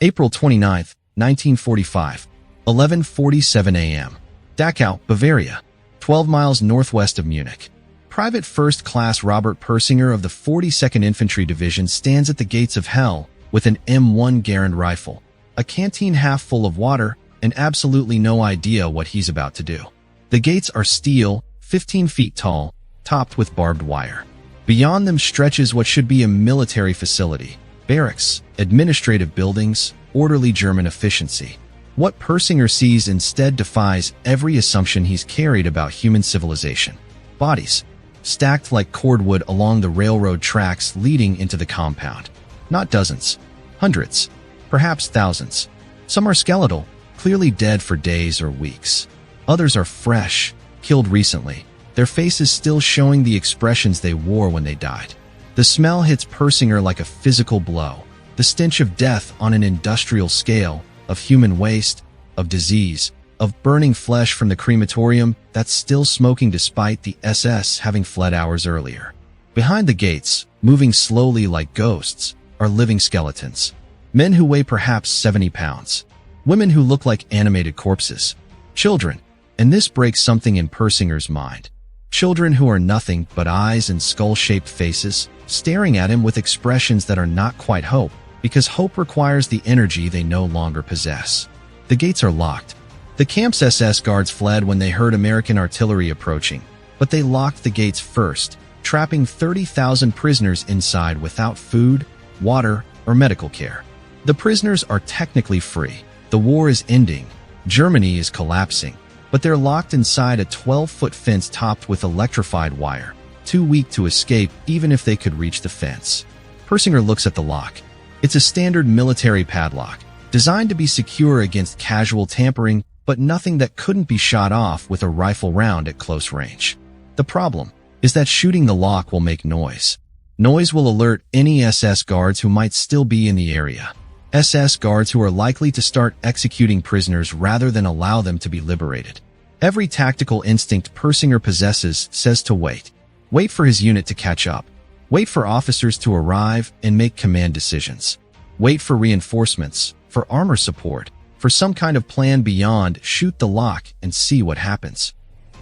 April 29, 1945, 11:47 a.m. Dachau, Bavaria, 12 miles northwest of Munich. Private First Class Robert Persinger of the 42nd Infantry Division stands at the gates of hell with an M1 Garand rifle, a canteen half full of water, and absolutely no idea what he's about to do. The gates are steel, 15 feet tall, topped with barbed wire. Beyond them stretches what should be a military facility, barracks, administrative buildings, orderly German efficiency. What Persinger sees instead defies every assumption he's carried about human civilization. Bodies, stacked like cordwood along the railroad tracks leading into the compound. Not dozens, hundreds, perhaps thousands. Some are skeletal, clearly dead for days or weeks. Others are fresh, killed recently, their faces still showing the expressions they wore when they died. The smell hits Persinger like a physical blow, the stench of death on an industrial scale, of human waste, of disease, of burning flesh from the crematorium that's still smoking despite the SS having fled hours earlier. Behind the gates, moving slowly like ghosts, are living skeletons. Men who weigh perhaps 70 pounds. Women who look like animated corpses. Children, and this breaks something in Persinger's mind. Children who are nothing but eyes and skull-shaped faces, staring at him with expressions that are not quite hope, because hope requires the energy they no longer possess. The gates are locked. The camp's SS guards fled when they heard American artillery approaching, but they locked the gates first, trapping 30,000 prisoners inside without food, water, or medical care. The prisoners are technically free. The war is ending. Germany is collapsing. But they're locked inside a 12-foot fence topped with electrified wire, too weak to escape even if they could reach the fence. Persinger looks at the lock. It's a standard military padlock, designed to be secure against casual tampering, but nothing that couldn't be shot off with a rifle round at close range. The problem is that shooting the lock will make noise. Noise will alert any SS guards who might still be in the area. SS guards who are likely to start executing prisoners rather than allow them to be liberated. Every tactical instinct Persinger possesses says to wait. Wait for his unit to catch up. Wait for officers to arrive and make command decisions. Wait for reinforcements, for armor support, for some kind of plan beyond shoot the lock and see what happens.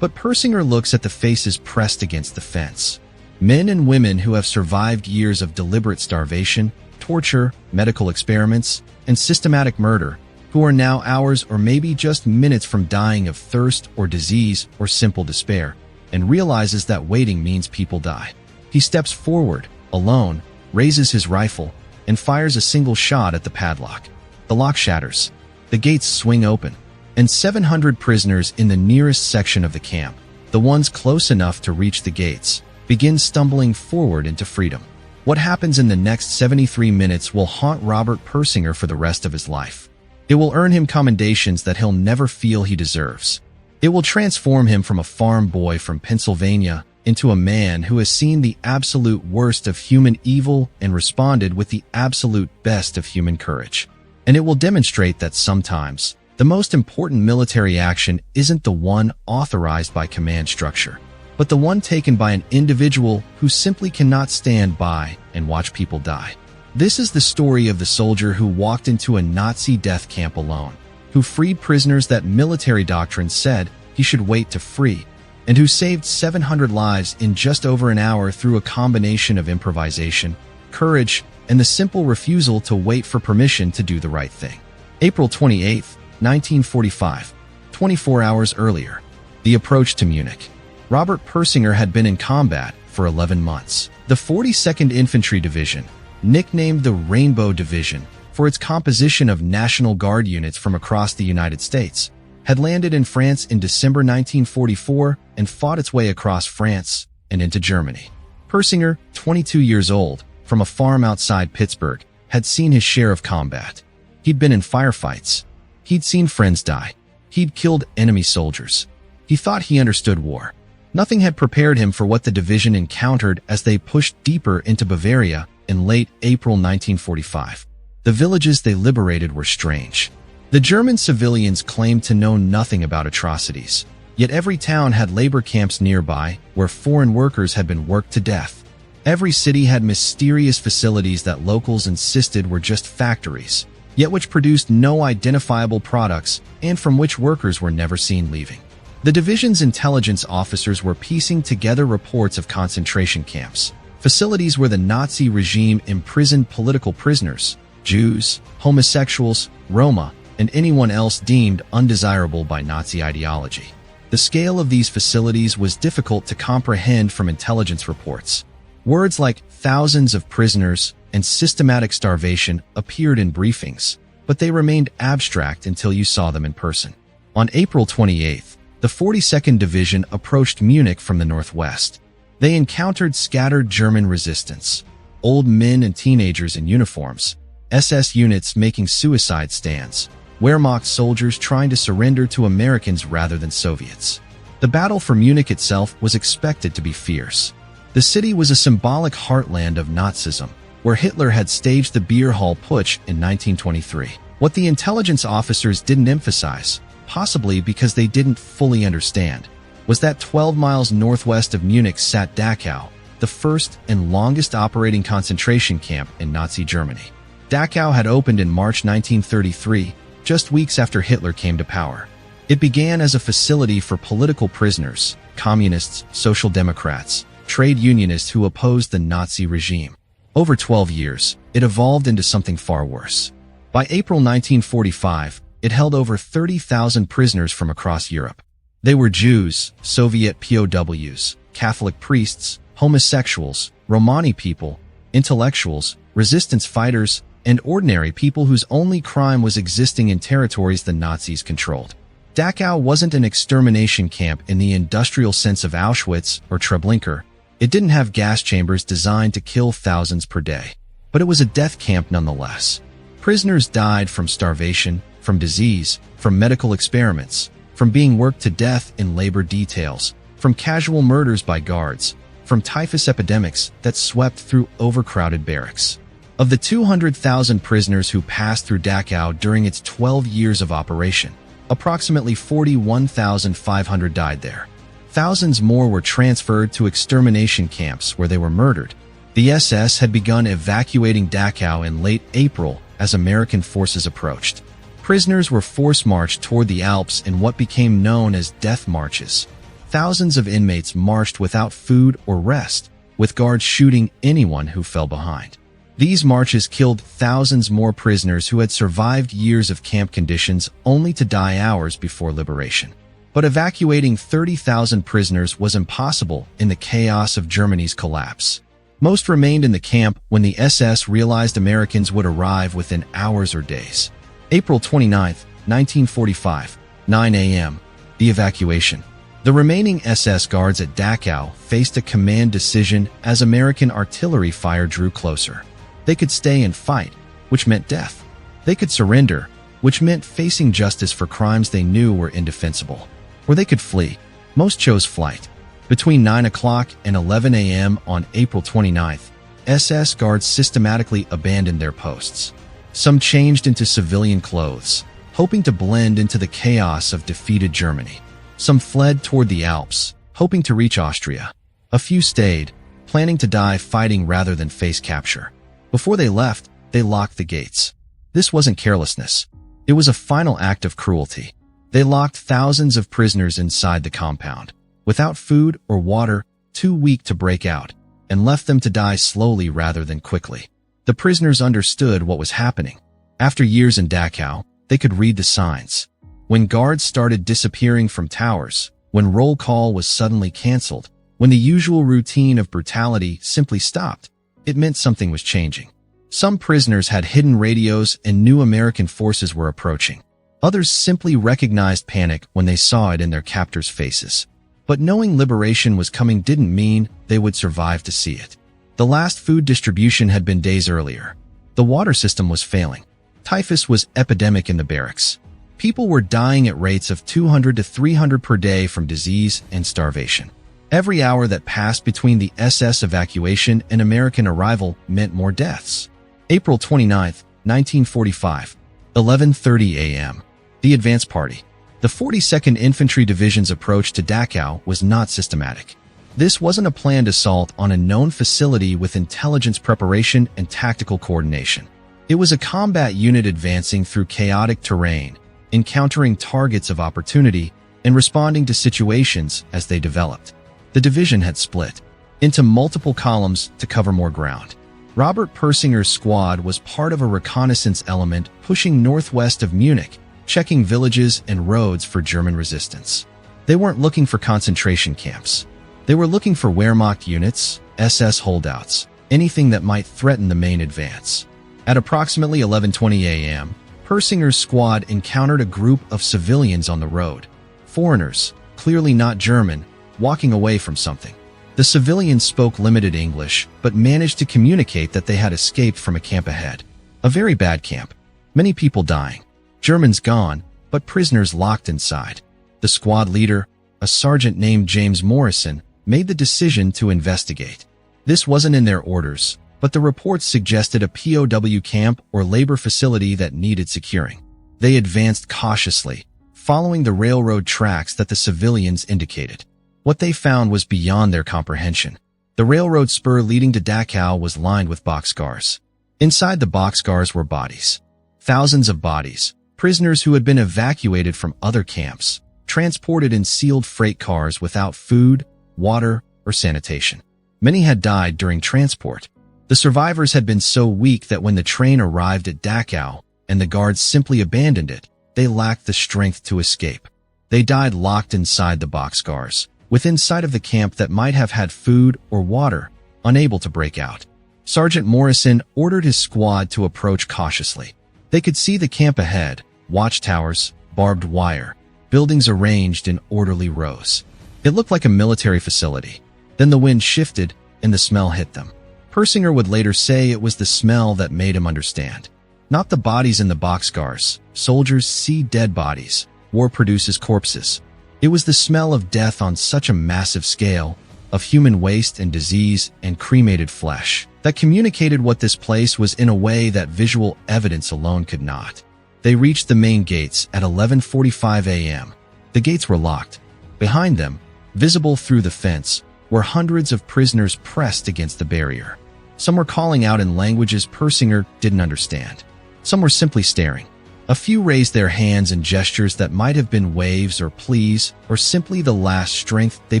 But Persinger looks at the faces pressed against the fence. Men and women who have survived years of deliberate starvation, torture, medical experiments, and systematic murder, who are now hours or maybe just minutes from dying of thirst or disease or simple despair, and realizes that waiting means people die. He steps forward, alone, raises his rifle, and fires a single shot at the padlock. The lock shatters. The gates swing open, and 700 prisoners in the nearest section of the camp, the ones close enough to reach the gates, begin stumbling forward into freedom. What happens in the next 73 minutes will haunt Robert Persinger for the rest of his life. It will earn him commendations that he'll never feel he deserves. It will transform him from a farm boy from Pennsylvania into a man who has seen the absolute worst of human evil and responded with the absolute best of human courage. And it will demonstrate that sometimes, the most important military action isn't the one authorized by command structure, but the one taken by an individual who simply cannot stand by and watch people die. This is the story of the soldier who walked into a Nazi death camp alone, who freed prisoners that military doctrine said he should wait to free, and who saved 700 lives in just over an hour through a combination of improvisation, courage, and the simple refusal to wait for permission to do the right thing. April 28, 1945, 24 hours earlier. The approach to Munich. Robert Persinger had been in combat for 11 months. The 42nd Infantry Division, nicknamed the Rainbow Division for its composition of National Guard units from across the United States, had landed in France in December 1944 and fought its way across France and into Germany. Persinger, 22 years old, from a farm outside Pittsburgh, had seen his share of combat. He'd been in firefights. He'd seen friends die. He'd killed enemy soldiers. He thought he understood war. Nothing had prepared him for what the division encountered as they pushed deeper into Bavaria in late April 1945. The villages they liberated were strange. The German civilians claimed to know nothing about atrocities, yet every town had labor camps nearby where foreign workers had been worked to death. Every city had mysterious facilities that locals insisted were just factories, yet which produced no identifiable products and from which workers were never seen leaving. The division's intelligence officers were piecing together reports of concentration camps, facilities where the Nazi regime imprisoned political prisoners, Jews, homosexuals, Roma, and anyone else deemed undesirable by Nazi ideology. The scale of these facilities was difficult to comprehend from intelligence reports. Words like thousands of prisoners and systematic starvation appeared in briefings, but they remained abstract until you saw them in person. On April 28th, the 42nd Division approached Munich from the northwest. They encountered scattered German resistance, old men and teenagers in uniforms, SS units making suicide stands, Wehrmacht soldiers trying to surrender to Americans rather than Soviets. The battle for Munich itself was expected to be fierce. The city was a symbolic heartland of Nazism, where Hitler had staged the Beer Hall Putsch in 1923. What the intelligence officers didn't emphasize, possibly because they didn't fully understand, was that 12 miles northwest of Munich sat Dachau, the first and longest operating concentration camp in Nazi Germany. Dachau had opened in March 1933, just weeks after Hitler came to power. It began as a facility for political prisoners, communists, social democrats, trade unionists who opposed the Nazi regime. Over 12 years, it evolved into something far worse. By April 1945, it held over 30,000 prisoners from across Europe. They were Jews, Soviet POWs, Catholic priests, homosexuals, Romani people, intellectuals, resistance fighters, and ordinary people whose only crime was existing in territories the Nazis controlled. Dachau wasn't an extermination camp in the industrial sense of Auschwitz or Treblinka. It didn't have gas chambers designed to kill thousands per day. But it was a death camp nonetheless. Prisoners died from starvation, from disease, from medical experiments, from being worked to death in labor details, from casual murders by guards, from typhus epidemics that swept through overcrowded barracks. Of the 200,000 prisoners who passed through Dachau during its 12 years of operation, approximately 41,500 died there. Thousands more were transferred to extermination camps where they were murdered. The SS had begun evacuating Dachau in late April as American forces approached. Prisoners were force-marched toward the Alps in what became known as death marches. Thousands of inmates marched without food or rest, with guards shooting anyone who fell behind. These marches killed thousands more prisoners who had survived years of camp conditions only to die hours before liberation. But evacuating 30,000 prisoners was impossible in the chaos of Germany's collapse. Most remained in the camp when the SS realized Americans would arrive within hours or days. April 29, 1945, 9 a.m. The evacuation. The remaining SS guards at Dachau faced a command decision as American artillery fire drew closer. They could stay and fight, which meant death. They could surrender, which meant facing justice for crimes they knew were indefensible. Or they could flee. Most chose flight. Between 9 o'clock and 11 a.m. on April 29th, SS guards systematically abandoned their posts. Some changed into civilian clothes, hoping to blend into the chaos of defeated Germany. Some fled toward the Alps, hoping to reach Austria. A few stayed, planning to die fighting rather than face capture. Before they left, they locked the gates. This wasn't carelessness. It was a final act of cruelty. They locked thousands of prisoners inside the compound, without food or water, too weak to break out, and left them to die slowly rather than quickly. The prisoners understood what was happening. After years in Dachau, they could read the signs. When guards started disappearing from towers, when roll call was suddenly canceled, when the usual routine of brutality simply stopped, it meant something was changing. Some prisoners had hidden radios and knew American forces were approaching. Others simply recognized panic when they saw it in their captors' faces. But knowing liberation was coming didn't mean they would survive to see it. The last food distribution had been days earlier. The water system was failing. Typhus was epidemic in the barracks. People were dying at rates of 200 to 300 per day from disease and starvation. Every hour that passed between the SS evacuation and American arrival meant more deaths. April 29, 1945, 11:30 a.m. The advance party. The 42nd Infantry Division's approach to Dachau was not systematic. This wasn't a planned assault on a known facility with intelligence preparation and tactical coordination. It was a combat unit advancing through chaotic terrain, encountering targets of opportunity, and responding to situations as they developed. The division had split into multiple columns to cover more ground. Robert Persinger's squad was part of a reconnaissance element pushing northwest of Munich, checking villages and roads for German resistance. They weren't looking for concentration camps. They were looking for Wehrmacht units, SS holdouts, anything that might threaten the main advance. At approximately 11:20 a.m., Persinger's squad encountered a group of civilians on the road. Foreigners, clearly not German, walking away from something. The civilians spoke limited English, but managed to communicate that they had escaped from a camp ahead. A very bad camp. Many people dying. Germans gone, but prisoners locked inside. The squad leader, a sergeant named James Morrison, made the decision to investigate. This wasn't in their orders, but the reports suggested a POW camp or labor facility that needed securing. They advanced cautiously, following the railroad tracks that the civilians indicated. What they found was beyond their comprehension. The railroad spur leading to Dachau was lined with boxcars. Inside the boxcars were bodies. Thousands of bodies, prisoners who had been evacuated from other camps, transported in sealed freight cars without food, water, or sanitation. Many had died during transport. The survivors had been so weak that when the train arrived at Dachau and the guards simply abandoned it, they lacked the strength to escape. They died locked inside the boxcars, within sight of the camp that might have had food or water, unable to break out. Sergeant Morrison ordered his squad to approach cautiously. They could see the camp ahead, watchtowers, barbed wire, buildings arranged in orderly rows. It looked like a military facility. Then the wind shifted and the smell hit them. Persinger would later say it was the smell that made him understand. Not the bodies in the boxcars. Soldiers see dead bodies. War produces corpses. It was the smell of death on such a massive scale, of human waste and disease and cremated flesh, that communicated what this place was in a way that visual evidence alone could not. They reached the main gates at 11:45 a.m. The gates were locked. Behind them, visible through the fence, were hundreds of prisoners pressed against the barrier. Some were calling out in languages Persinger didn't understand. Some were simply staring. A few raised their hands in gestures that might have been waves or pleas, or simply the last strength they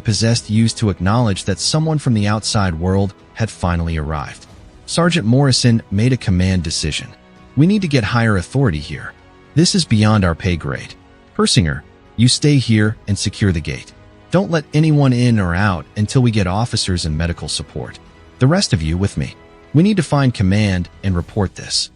possessed used to acknowledge that someone from the outside world had finally arrived. Sergeant Morrison made a command decision. We need to get higher authority here. This is beyond our pay grade. Persinger, you stay here and secure the gate. Don't let anyone in or out until we get officers and medical support. The rest of you with me. We need to find command and report this.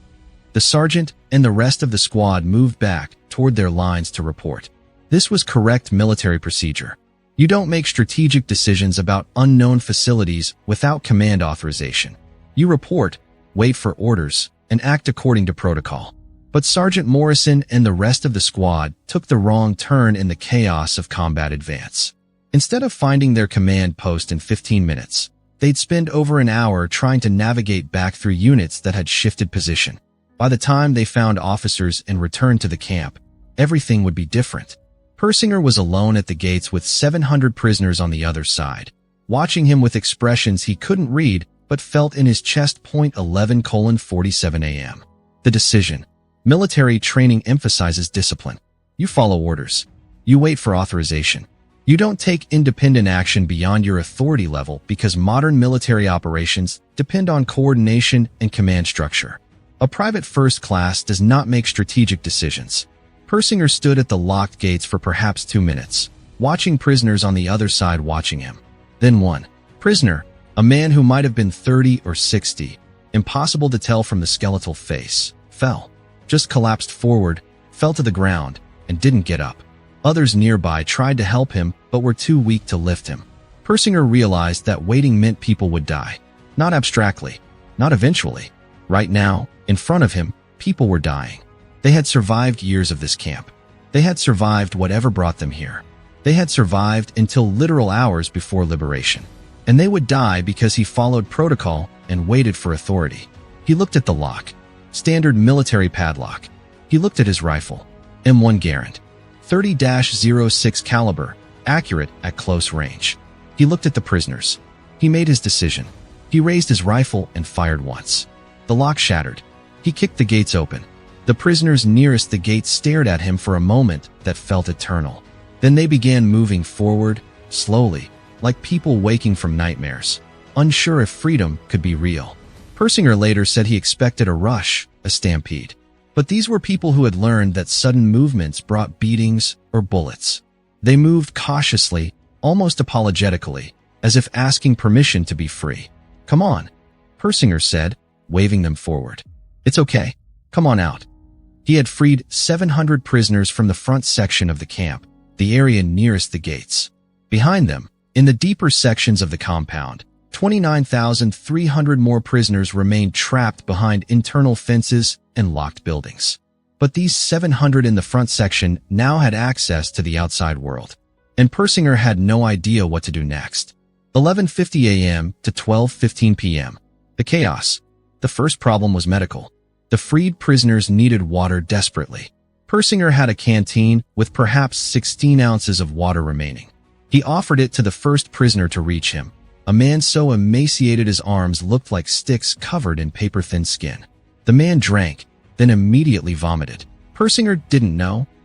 The sergeant and the rest of the squad moved back toward their lines to report. This was correct military procedure. You don't make strategic decisions about unknown facilities without command authorization. You report, wait for orders, and act according to protocol. But Sergeant Morrison and the rest of the squad took the wrong turn in the chaos of combat advance. Instead of finding their command post in 15 minutes, they'd spend over an hour trying to navigate back through units that had shifted position. By the time they found officers and returned to the camp, everything would be different. Persinger was alone at the gates with 700 prisoners on the other side, watching him with expressions he couldn't read but felt in his chest. 11:47 a.m. The decision. Military training emphasizes discipline. You follow orders. You wait for authorization. You don't take independent action beyond your authority level because modern military operations depend on coordination and command structure. A private first class does not make strategic decisions. Persinger stood at the locked gates for perhaps 2 minutes, watching prisoners on the other side watching him. Then one prisoner, a man who might have been 30 or 60, impossible to tell from the skeletal face, fell. Just collapsed forward, fell to the ground, and didn't get up. Others nearby tried to help him but were too weak to lift him. Persinger realized that waiting meant people would die. Not abstractly, not eventually. Right now, in front of him, people were dying. They had survived years of this camp. They had survived whatever brought them here. They had survived until literal hours before liberation. And they would die because he followed protocol and waited for authority. He looked at the lock. Standard military padlock. He looked at his rifle. M1 Garand. 30-06 caliber, accurate at close range. He looked at the prisoners. He made his decision. He raised his rifle and fired once. The lock shattered. He kicked the gates open. The prisoners nearest the gate stared at him for a moment that felt eternal. Then they began moving forward, slowly, like people waking from nightmares, unsure if freedom could be real. Persinger later said he expected a rush, a stampede. But these were people who had learned that sudden movements brought beatings or bullets. They moved cautiously, almost apologetically, as if asking permission to be free. "Come on," Persinger said, waving them forward. "It's okay. Come on out." He had freed 700 prisoners from the front section of the camp, the area nearest the gates. Behind them, in the deeper sections of the compound, 29,300 more prisoners remained trapped behind internal fences and locked buildings. But these 700 in the front section now had access to the outside world, and Persinger had no idea what to do next. 11:50 a.m. to 12:15 p.m. The chaos. The first problem was medical. The freed prisoners needed water desperately. Persinger had a canteen with perhaps 16 ounces of water remaining. He offered it to the first prisoner to reach him, a man so emaciated his arms looked like sticks covered in paper-thin skin. The man drank, then immediately vomited. Persinger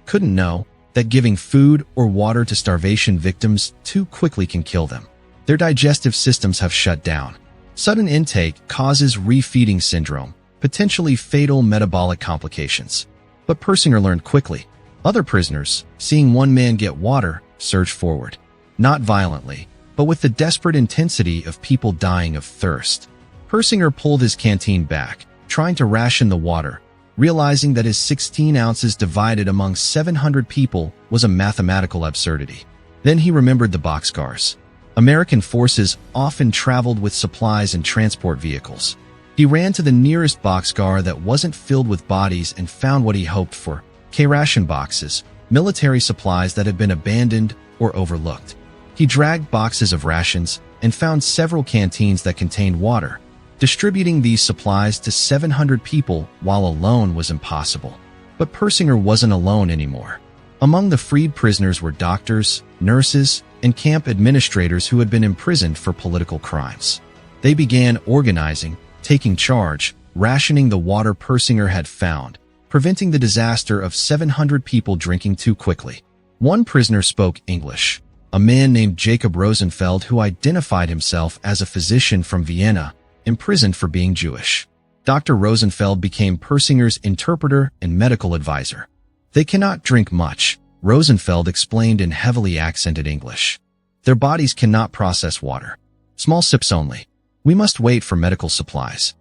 couldn't know, that giving food or water to starvation victims too quickly can kill them. Their digestive systems have shut down. Sudden intake causes refeeding syndrome, potentially fatal metabolic complications. But Persinger learned quickly. Other prisoners, seeing one man get water, surged forward. Not violently, but with the desperate intensity of people dying of thirst. Persinger pulled his canteen back, trying to ration the water, realizing that his 16 ounces divided among 700 people was a mathematical absurdity. Then he remembered the boxcars. American forces often traveled with supplies and transport vehicles. He ran to the nearest boxcar that wasn't filled with bodies and found what he hoped for: ration boxes, military supplies that had been abandoned or overlooked. He dragged boxes of rations and found several canteens that contained water. Distributing these supplies to 700 people while alone was impossible. But Persinger wasn't alone anymore. Among the freed prisoners were doctors, nurses, and camp administrators who had been imprisoned for political crimes. They began organizing, taking charge, rationing the water Persinger had found, preventing the disaster of 700 people drinking too quickly. One prisoner spoke English, a man named Jacob Rosenfeld who identified himself as a physician from Vienna, imprisoned for being Jewish. Dr. Rosenfeld became Persinger's interpreter and medical advisor. "They cannot drink much," Rosenfeld explained in heavily accented English. "Their bodies cannot process water. Small sips only. We must wait for medical supplies."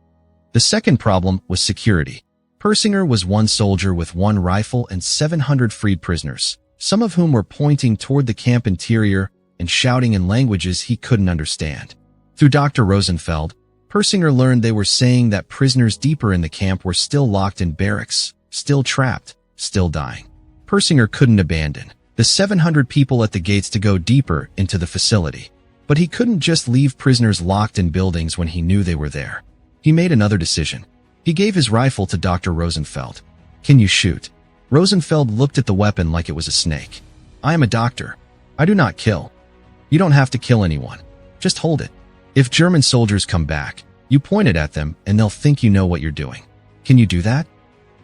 The second problem was security. Persinger was one soldier with one rifle and 700 freed prisoners, some of whom were pointing toward the camp interior and shouting in languages he couldn't understand. Through Dr. Rosenfeld, Persinger learned they were saying that prisoners deeper in the camp were still locked in barracks, still trapped, still dying. Persinger couldn't abandon the 700 people at the gates to go deeper into the facility. But he couldn't just leave prisoners locked in buildings when he knew they were there. He made another decision. He gave his rifle to Dr. Rosenfeld. "Can you shoot?" Rosenfeld looked at the weapon like it was a snake. "I am a doctor. I do not kill." "You don't have to kill anyone. Just hold it. If German soldiers come back, you point it at them and they'll think you know what you're doing. Can you do that?"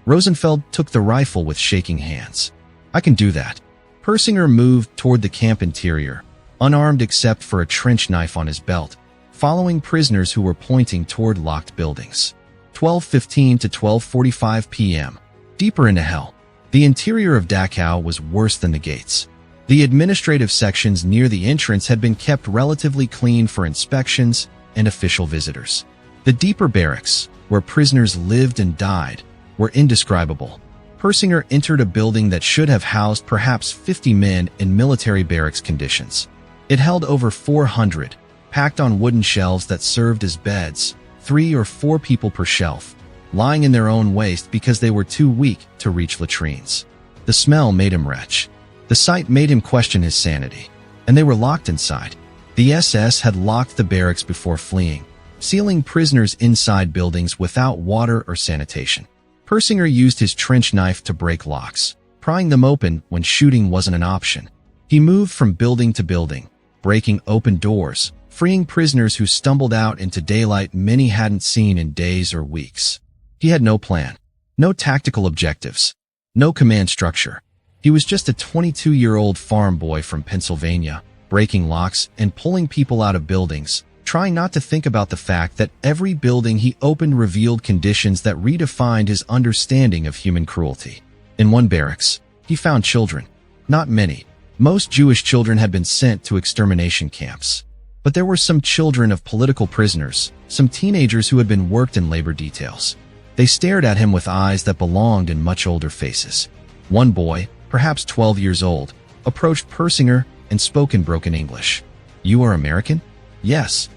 Rosenfeld took the rifle with shaking hands. "I can do that." Persinger moved toward the camp interior, unarmed except for a trench knife on his belt, following prisoners who were pointing toward locked buildings. 12:15 to 12:45 p.m. Deeper into hell. The interior of Dachau was worse than the gates. The administrative sections near the entrance had been kept relatively clean for inspections and official visitors. The deeper barracks, where prisoners lived and died, were indescribable. Persinger entered a building that should have housed perhaps 50 men in military barracks conditions. It held over 400, packed on wooden shelves that served as beds, 3 or 4 people per shelf, lying in their own waste because they were too weak to reach latrines. The smell made him retch. The sight made him question his sanity. And they were locked inside. The SS had locked the barracks before fleeing, sealing prisoners inside buildings without water or sanitation. Persinger used his trench knife to break locks, prying them open when shooting wasn't an option. He moved from building to building, breaking open doors, freeing prisoners who stumbled out into daylight many hadn't seen in days or weeks. He had no plan, no tactical objectives, no command structure. He was just a 22-year-old farm boy from Pennsylvania, breaking locks and pulling people out of buildings, trying not to think about the fact that every building he opened revealed conditions that redefined his understanding of human cruelty. In one barracks, he found children. Not many. Most Jewish children had been sent to extermination camps. But there were some children of political prisoners, some teenagers who had been worked in labor details. They stared at him with eyes that belonged in much older faces. One boy, perhaps 12 years old, approached Persinger and spoke in broken English. "You are American?" "Yes."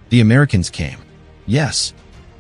"The Americans came?" "Yes."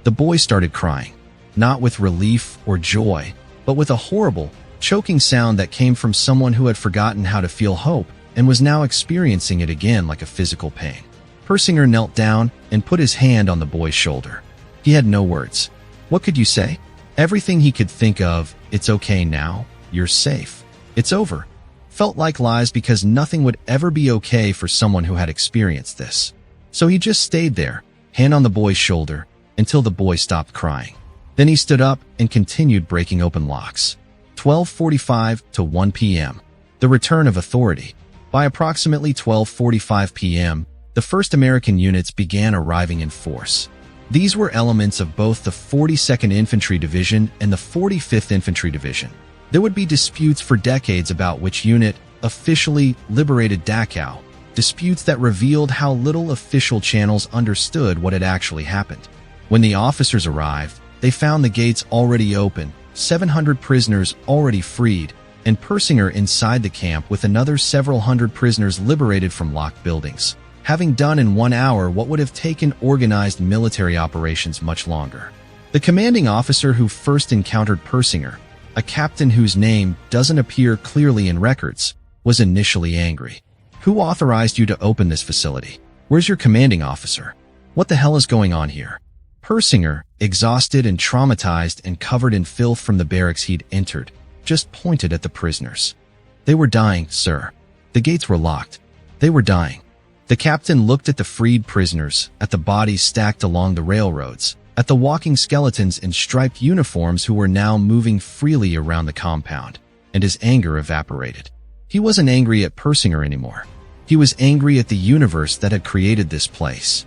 The boy started crying, not with relief or joy, but with a horrible, choking sound that came from someone who had forgotten how to feel hope and was now experiencing it again like a physical pain. Persinger knelt down and put his hand on the boy's shoulder. He had no words. What could you say? Everything he could think of, "It's okay now, you're safe, it's over," felt like lies because nothing would ever be okay for someone who had experienced this. So he just stayed there, hand on the boy's shoulder, until the boy stopped crying. Then he stood up and continued breaking open locks. 12:45 to 1 p.m. The return of authority. By approximately 12:45 p.m., the first American units began arriving in force. These were elements of both the 42nd Infantry Division and the 45th Infantry Division. There would be disputes for decades about which unit officially liberated Dachau, disputes that revealed how little official channels understood what had actually happened. When the officers arrived, they found the gates already open, 700 prisoners already freed, and Persinger inside the camp with another several hundred prisoners liberated from locked buildings, having done in 1 hour what would have taken organized military operations much longer. The commanding officer who first encountered Persinger, a captain whose name doesn't appear clearly in records, was initially angry. "Who authorized you to open this facility? Where's your commanding officer? What the hell is going on here?" Persinger, exhausted and traumatized and covered in filth from the barracks he'd entered, just pointed at the prisoners. "They were dying, sir. The gates were locked. They were dying." The captain looked at the freed prisoners, at the bodies stacked along the railroads, at the walking skeletons in striped uniforms who were now moving freely around the compound, and his anger evaporated. He wasn't angry at Persinger anymore. He was angry at the universe that had created this place.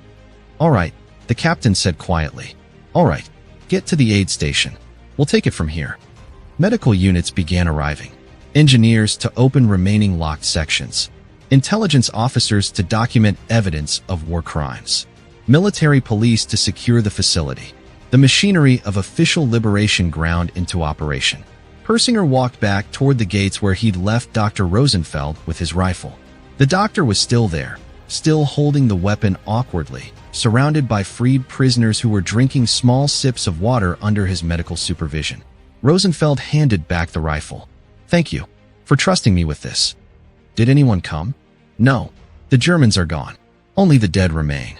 "All right," the captain said quietly. "All right, get to the aid station. We'll take it from here." Medical units began arriving. Engineers to open remaining locked sections. Intelligence officers to document evidence of war crimes. Military police to secure the facility. The machinery of official liberation ground into operation. Persinger walked back toward the gates where he'd left Dr. Rosenfeld with his rifle. The doctor was still there, still holding the weapon awkwardly, surrounded by freed prisoners who were drinking small sips of water under his medical supervision. Rosenfeld handed back the rifle. "Thank you for trusting me with this." "Did anyone come?" "No. The Germans are gone. Only the dead remain."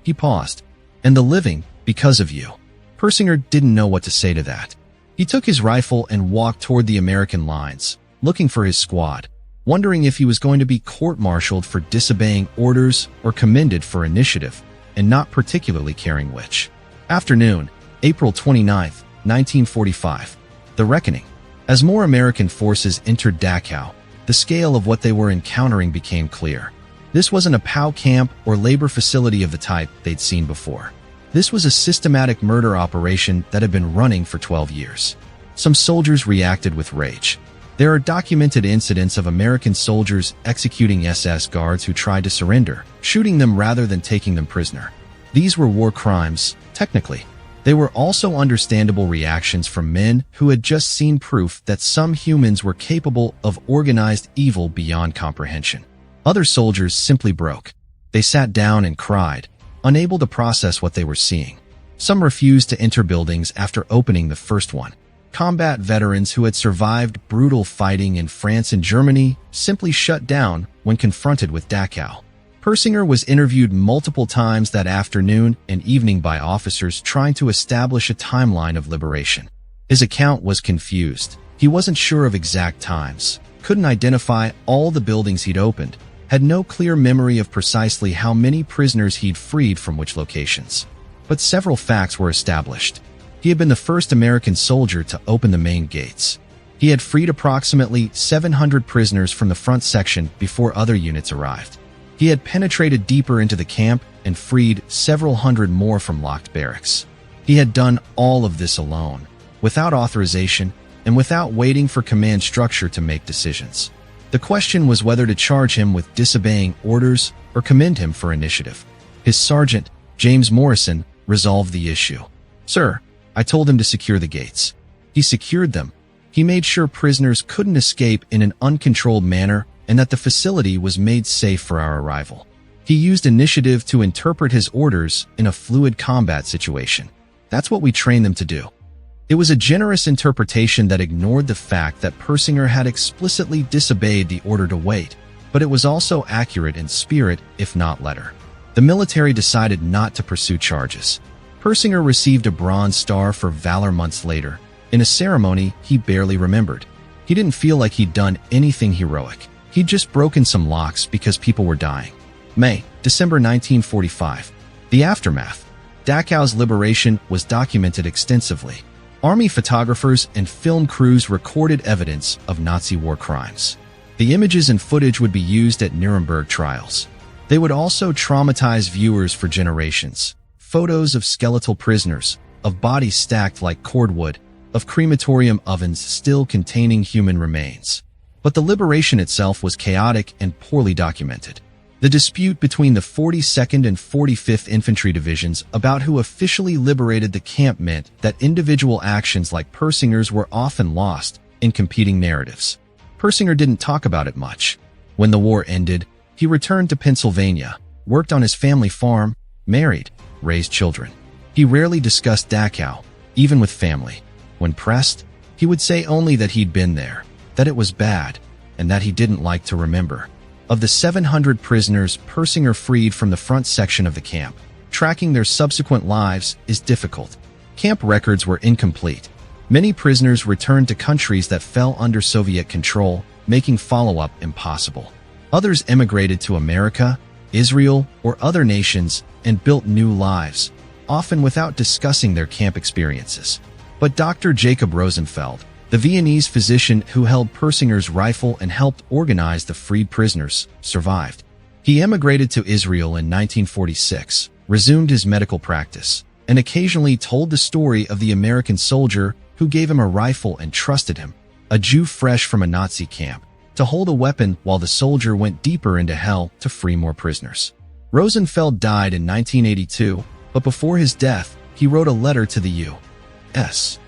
He paused. "And the living, because of you." Persinger didn't know what to say to that. He took his rifle and walked toward the American lines, looking for his squad, wondering if he was going to be court-martialed for disobeying orders or commended for initiative, and not particularly caring which. Afternoon, April 29th, 1945. The reckoning. As more American forces entered Dachau, the scale of what they were encountering became clear. This wasn't a POW camp or labor facility of the type they'd seen before. This was a systematic murder operation that had been running for 12 years. Some soldiers reacted with rage. There are documented incidents of American soldiers executing SS guards who tried to surrender, shooting them rather than taking them prisoner. These were war crimes, technically. They were also understandable reactions from men who had just seen proof that some humans were capable of organized evil beyond comprehension. Other soldiers simply broke. They sat down and cried, unable to process what they were seeing. Some refused to enter buildings after opening the first one. Combat veterans who had survived brutal fighting in France and Germany simply shut down when confronted with Dachau. Persinger was interviewed multiple times that afternoon and evening by officers trying to establish a timeline of liberation. His account was confused. He wasn't sure of exact times, couldn't identify all the buildings he'd opened, had no clear memory of precisely how many prisoners he'd freed from which locations. But several facts were established. He had been the first American soldier to open the main gates. He had freed approximately 700 prisoners from the front section before other units arrived. He had penetrated deeper into the camp and freed several hundred more from locked barracks. He had done all of this alone, without authorization and without waiting for command structure to make decisions. The question was whether to charge him with disobeying orders or commend him for initiative. His sergeant, James Morrison, resolved the issue. "Sir, I told him to secure the gates. He secured them. He made sure prisoners couldn't escape in an uncontrolled manner and that the facility was made safe for our arrival. He used initiative to interpret his orders in a fluid combat situation. That's what we trained them to do." It was a generous interpretation that ignored the fact that Persinger had explicitly disobeyed the order to wait, but it was also accurate in spirit, if not letter. The military decided not to pursue charges. Persinger received a Bronze Star for Valor months later, in a ceremony he barely remembered. He didn't feel like he'd done anything heroic. He'd just broken some locks because people were dying. December 1945. The aftermath. Dachau's liberation was documented extensively. Army photographers and film crews recorded evidence of Nazi war crimes. The images and footage would be used at Nuremberg trials. They would also traumatize viewers for generations. Photos of skeletal prisoners, of bodies stacked like cordwood, of crematorium ovens still containing human remains. But the liberation itself was chaotic and poorly documented. The dispute between the 42nd and 45th Infantry Divisions about who officially liberated the camp meant that individual actions like Persinger's were often lost in competing narratives. Persinger didn't talk about it much. When the war ended, he returned to Pennsylvania, worked on his family farm, married, raised children. He rarely discussed Dachau, even with family. When pressed, he would say only that he'd been there, that it was bad, and that he didn't like to remember. Of the 700 prisoners Persinger freed from the front section of the camp, tracking their subsequent lives is difficult. Camp records were incomplete. Many prisoners returned to countries that fell under Soviet control, making follow-up impossible. Others emigrated to America, Israel, or other nations and built new lives, often without discussing their camp experiences. But Dr. Jacob Rosenfeld, the Viennese physician who held Persinger's rifle and helped organize the freed prisoners, survived. He emigrated to Israel in 1946, resumed his medical practice, and occasionally told the story of the American soldier who gave him a rifle and trusted him, a Jew fresh from a Nazi camp, to hold a weapon while the soldier went deeper into hell to free more prisoners. Rosenfeld died in 1982, but before his death, he wrote a letter to the U.S.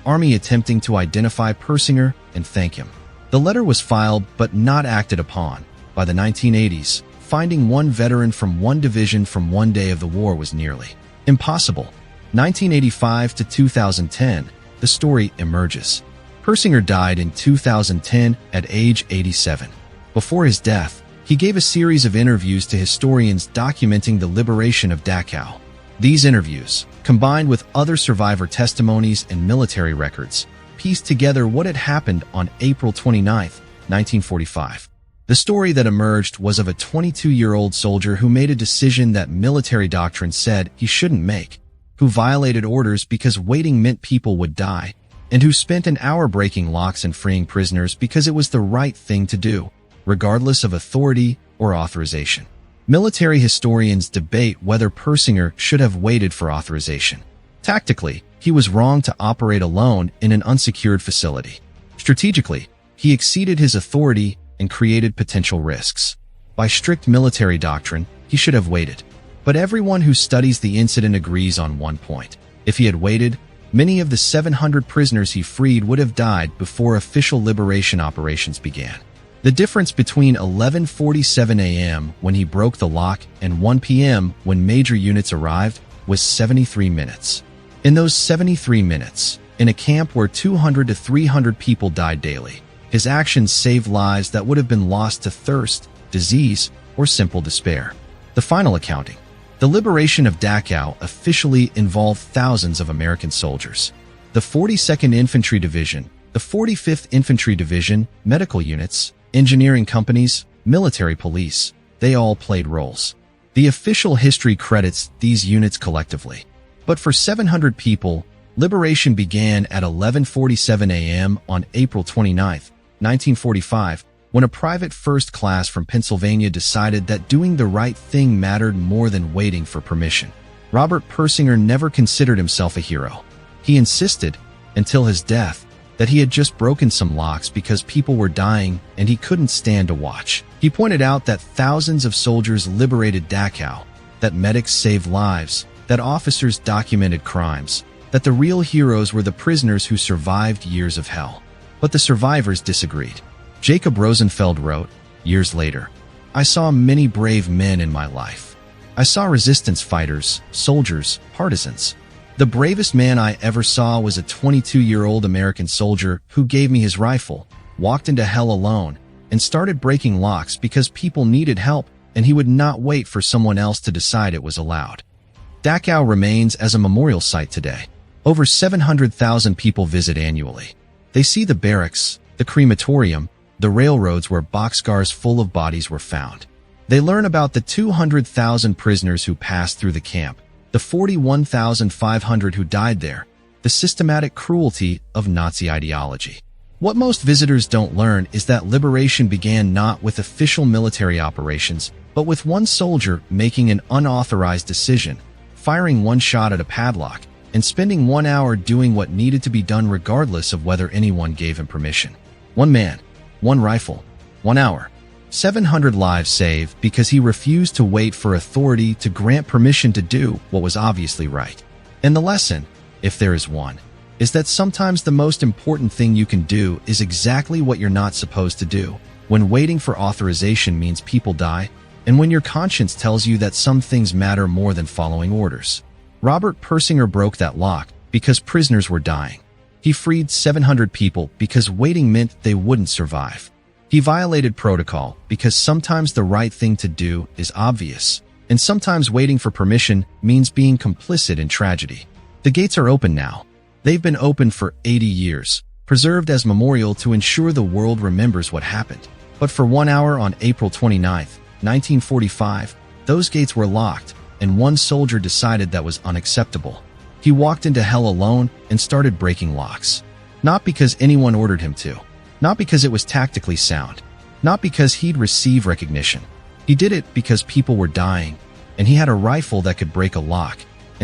Army attempting to identify Persinger and thank him. The letter was filed but not acted upon. By the 1980s, finding one veteran from one division from one day of the war was nearly impossible. 1985 to 2010, the story emerges. Persinger died in 2010 at age 87. Before his death, he gave a series of interviews to historians documenting the liberation of Dachau. These interviews, combined with other survivor testimonies and military records, pieced together what had happened on April 29, 1945. The story that emerged was of a 22-year-old soldier who made a decision that military doctrine said he shouldn't make, who violated orders because waiting meant people would die, and who spent an hour breaking locks and freeing prisoners because it was the right thing to do, regardless of authority or authorization. Military historians debate whether Persinger should have waited for authorization. Tactically, he was wrong to operate alone in an unsecured facility. Strategically, he exceeded his authority and created potential risks. By strict military doctrine, he should have waited. But everyone who studies the incident agrees on one point. If he had waited, many of the 700 prisoners he freed would have died before official liberation operations began. The difference between 11:47 a.m. when he broke the lock and 1 p.m. when major units arrived was 73 minutes. In those 73 minutes, in a camp where 200 to 300 people died daily, his actions saved lives that would have been lost to thirst, disease, or simple despair. The final accounting. The liberation of Dachau officially involved thousands of American soldiers. The 42nd Infantry Division, the 45th Infantry Division, medical units, engineering companies, military police, they all played roles. The official history credits these units collectively. But for 700 people, Liberation began at 11:47 a.m. on April 29, 1945, when a private first class from Pennsylvania decided that doing the right thing mattered more than waiting for permission. Robert Persinger never considered himself a hero. He insisted, until his death, that he had just broken some locks because people were dying and he couldn't stand to watch. He pointed out that thousands of soldiers liberated Dachau, that medics saved lives, that officers documented crimes, that the real heroes were the prisoners who survived years of hell. But the survivors disagreed. Jacob Rosenfeld wrote, years later, "I saw many brave men in my life. I saw resistance fighters, soldiers, partisans. The bravest man I ever saw was a 22-year-old American soldier who gave me his rifle, walked into hell alone, and started breaking locks because people needed help and he would not wait for someone else to decide it was allowed." Dachau remains as a memorial site today. Over 700,000 people visit annually. They see the barracks, the crematorium, the railroads where boxcars full of bodies were found. They learn about the 200,000 prisoners who passed through the camp, the 41,500 who died there, the systematic cruelty of Nazi ideology. What most visitors don't learn is that liberation began not with official military operations, but with one soldier making an unauthorized decision, firing one shot at a padlock, and spending 1 hour doing what needed to be done regardless of whether anyone gave him permission. One man, one rifle, 1 hour. 700 lives saved because he refused to wait for authority to grant permission to do what was obviously right. And the lesson, if there is one, is that sometimes the most important thing you can do is exactly what you're not supposed to do, when waiting for authorization means people die, and when your conscience tells you that some things matter more than following orders. Robert Persinger broke that lock because prisoners were dying. He freed 700 people because waiting meant they wouldn't survive. He violated protocol because sometimes the right thing to do is obvious, and sometimes waiting for permission means being complicit in tragedy. The gates are open now. They've been open for 80 years, preserved as memorial to ensure the world remembers what happened. But for 1 hour on April 29, 1945, those gates were locked, and one soldier decided that was unacceptable. He walked into hell alone and started breaking locks. Not because anyone ordered him to. Not because it was tactically sound. Not because he'd receive recognition. He did it because people were dying, and he had a rifle that could break a lock,